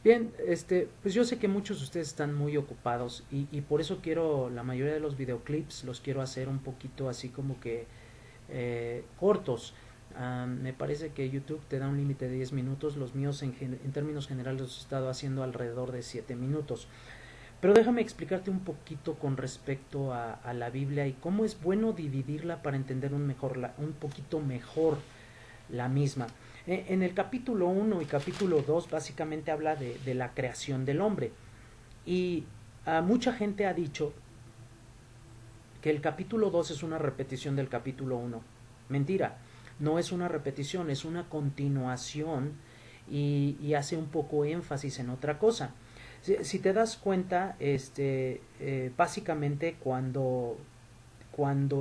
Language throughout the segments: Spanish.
Bien, pues yo sé que muchos de ustedes están muy ocupados y por eso quiero, la mayoría de los videoclips los quiero hacer un poquito así como que cortos. Me parece que YouTube te da un límite de 10 minutos, los míos en términos generales los he estado haciendo alrededor de 7 minutos. Pero déjame explicarte un poquito con respecto a la Biblia y cómo es bueno dividirla para entender un poquito mejor la misma. En el capítulo 1 y capítulo 2 básicamente habla de la creación del hombre. Y mucha gente ha dicho que el capítulo 2 es una repetición del capítulo 1. Mentira, no es una repetición, es una continuación y hace un poco énfasis en otra cosa. Si te das cuenta, básicamente cuando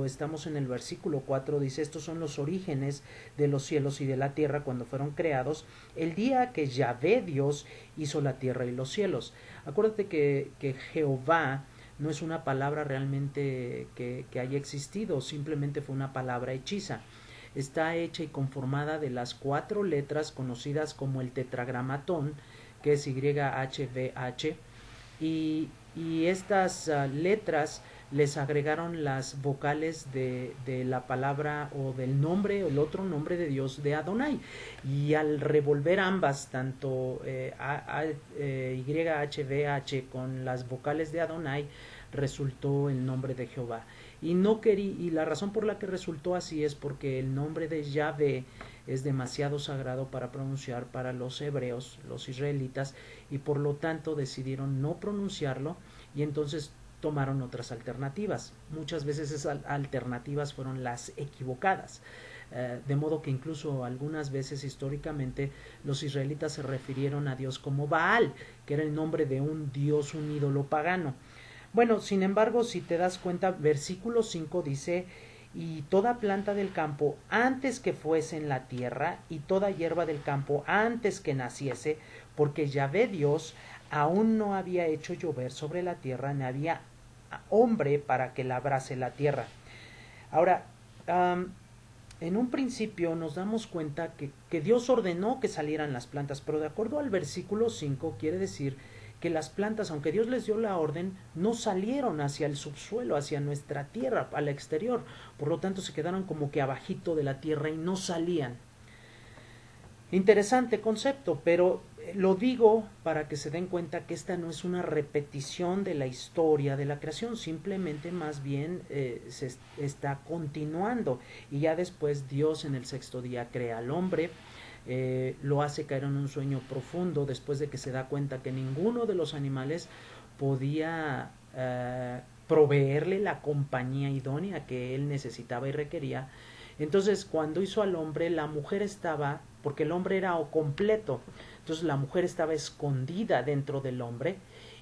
estamos en el versículo 4 dice, estos son los orígenes de los cielos y de la tierra cuando fueron creados, el día que Yahvé Dios hizo la tierra y los cielos. Acuérdate que Jehová no es una palabra realmente que haya existido, simplemente fue una palabra hechiza. Está hecha y conformada de las 4 letras conocidas como el tetragramatón, que es YHVH, y estas letras les agregaron las vocales de la palabra o del nombre o el otro nombre de Dios de Adonai. Y al revolver ambas, tanto YHVH con las vocales de Adonai, resultó el nombre de Jehová. Y la razón por la que resultó así es porque el nombre de Yahvé es demasiado sagrado para pronunciar para los hebreos, los israelitas, y por lo tanto decidieron no pronunciarlo y entonces tomaron otras alternativas. Muchas veces esas alternativas fueron las equivocadas. De modo que incluso algunas veces históricamente los israelitas se refirieron a Dios como Baal, que era el nombre de un dios, un ídolo pagano. Bueno, sin embargo, si te das cuenta, versículo 5 dice, y toda planta del campo antes que fuese en la tierra, y toda hierba del campo antes que naciese, porque Yahvé Dios aún no había hecho llover sobre la tierra, ni había hombre para que labrase la tierra. Ahora, en un principio nos damos cuenta que Dios ordenó que salieran las plantas, pero de acuerdo al versículo 5 quiere decir que las plantas, aunque Dios les dio la orden, no salieron hacia el subsuelo, hacia nuestra tierra, al exterior. Por lo tanto, se quedaron como que abajito de la tierra y no salían. Interesante concepto, pero lo digo para que se den cuenta que esta no es una repetición de la historia de la creación, simplemente más bien se está continuando y ya después Dios en el sexto día crea al hombre, lo hace caer en un sueño profundo después de que se da cuenta que ninguno de los animales podía proveerle la compañía idónea que él necesitaba y requería. Entonces, cuando hizo al hombre, la mujer estaba, porque el hombre era completo, entonces la mujer estaba escondida dentro del hombre,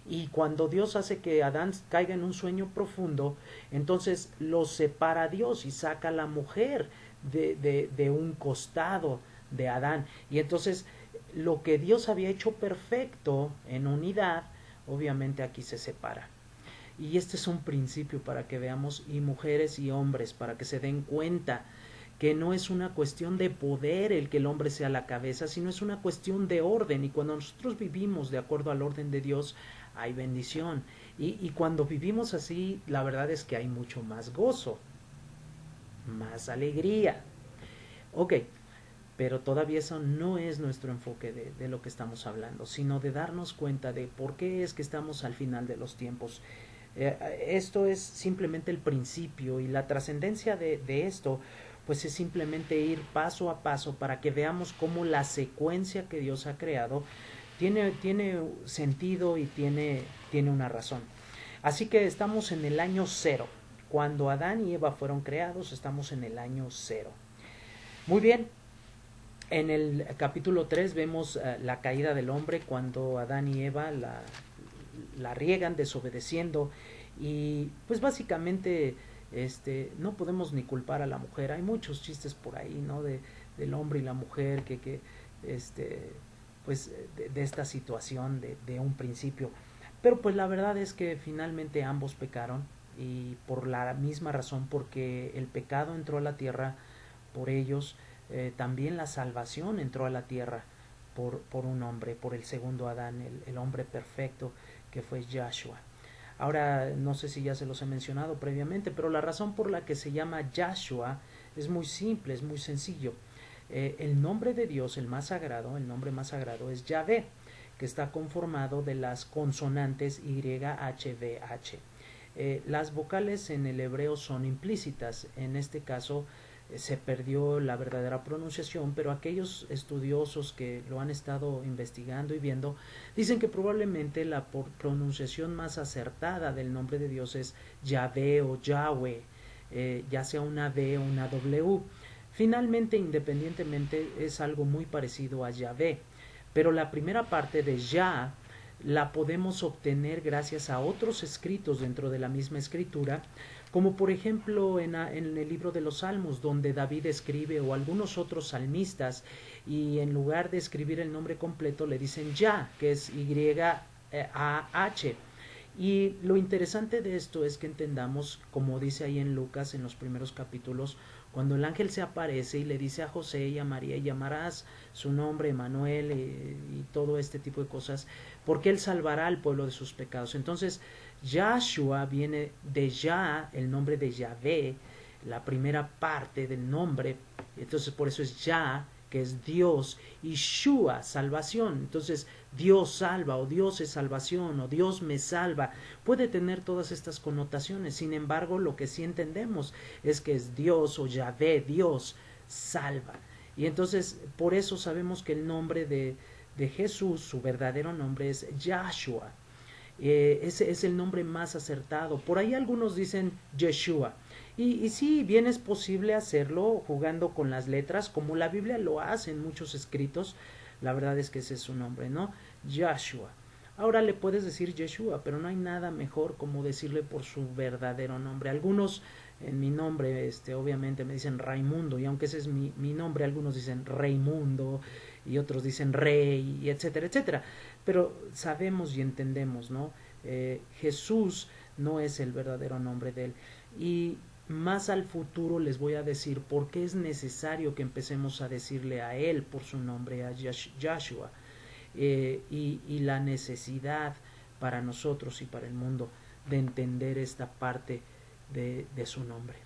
y cuando Dios hace que Adán caiga en un sueño profundo, entonces lo separa Dios y saca a la mujer de un costado de Adán. Y entonces lo que Dios había hecho perfecto en unidad, obviamente aquí se separa. Y este es un principio para que veamos, y mujeres y hombres, para que se den cuenta que no es una cuestión de poder el que el hombre sea la cabeza, sino es una cuestión de orden. Y cuando nosotros vivimos de acuerdo al orden de Dios, hay bendición. Y cuando vivimos así, la verdad es que hay mucho más gozo, más alegría. Ok, pero todavía eso no es nuestro enfoque de lo que estamos hablando, sino de darnos cuenta de por qué es que estamos al final de los tiempos. Esto es simplemente el principio y la trascendencia de esto pues es simplemente ir paso a paso para que veamos cómo la secuencia que Dios ha creado tiene sentido y tiene una razón. Así que estamos en el año cero. Cuando Adán y Eva fueron creados, estamos en el año cero. Muy bien, en el capítulo 3 vemos la caída del hombre cuando Adán y Eva la riegan desobedeciendo y pues básicamente no podemos ni culpar a la mujer. Hay muchos chistes por ahí, ¿no? Del hombre y la mujer que este pues de esta situación de un principio. Pero pues la verdad es que finalmente ambos pecaron y por la misma razón, porque el pecado entró a la tierra por ellos, también la salvación entró a la tierra por un hombre, por el segundo Adán, el hombre perfecto que fue Yahshua. Ahora, no sé si ya se los he mencionado previamente, pero la razón por la que se llama Yahshua es muy simple, es muy sencillo. El nombre de Dios, el más sagrado, el nombre más sagrado es Yahvé, que está conformado de las consonantes YHVH. Las vocales en el hebreo son implícitas, en este caso se perdió la verdadera pronunciación, pero aquellos estudiosos que lo han estado investigando y viendo dicen que probablemente la pronunciación más acertada del nombre de Dios es Yahvé o Yahweh, ya sea una V o una W. Finalmente, independientemente, es algo muy parecido a Yahvé, pero la primera parte de Yah la podemos obtener gracias a otros escritos dentro de la misma escritura, como por ejemplo en el libro de los Salmos, donde David escribe, o algunos otros salmistas, y en lugar de escribir el nombre completo le dicen Yah, que es Y-A-H. Y lo interesante de esto es que entendamos, como dice ahí en Lucas, en los primeros capítulos, cuando el ángel se aparece y le dice a José y a María, y llamarás su nombre Emanuel, y todo este tipo de cosas, porque él salvará al pueblo de sus pecados. Entonces, Yahshua viene de Yah, el nombre de Yahvé, la primera parte del nombre, entonces por eso es Yah, que es Dios, y Shua, salvación. Entonces, Dios salva, o Dios es salvación, o Dios me salva. Puede tener todas estas connotaciones. Sin embargo, lo que sí entendemos es que es Dios, o Yahvé, Dios salva. Y entonces, por eso sabemos que el nombre de Jesús, su verdadero nombre es Yahshua. Ese es el nombre más acertado. Por ahí algunos dicen Yeshua. Y sí, bien es posible hacerlo jugando con las letras, como la Biblia lo hace en muchos escritos. La verdad es que ese es su nombre, ¿no? Yahshua. Ahora le puedes decir Yeshua, pero no hay nada mejor como decirle por su verdadero nombre. Algunos en mi nombre, obviamente me dicen Raimundo, y aunque ese es mi nombre, algunos dicen Reimundo, y otros dicen Rey, y etcétera, etcétera. Pero sabemos y entendemos, ¿no? Jesús no es el verdadero nombre de él. Y más al futuro les voy a decir por qué es necesario que empecemos a decirle a él por su nombre, a Yahshua, y la necesidad para nosotros y para el mundo de entender esta parte de su nombre.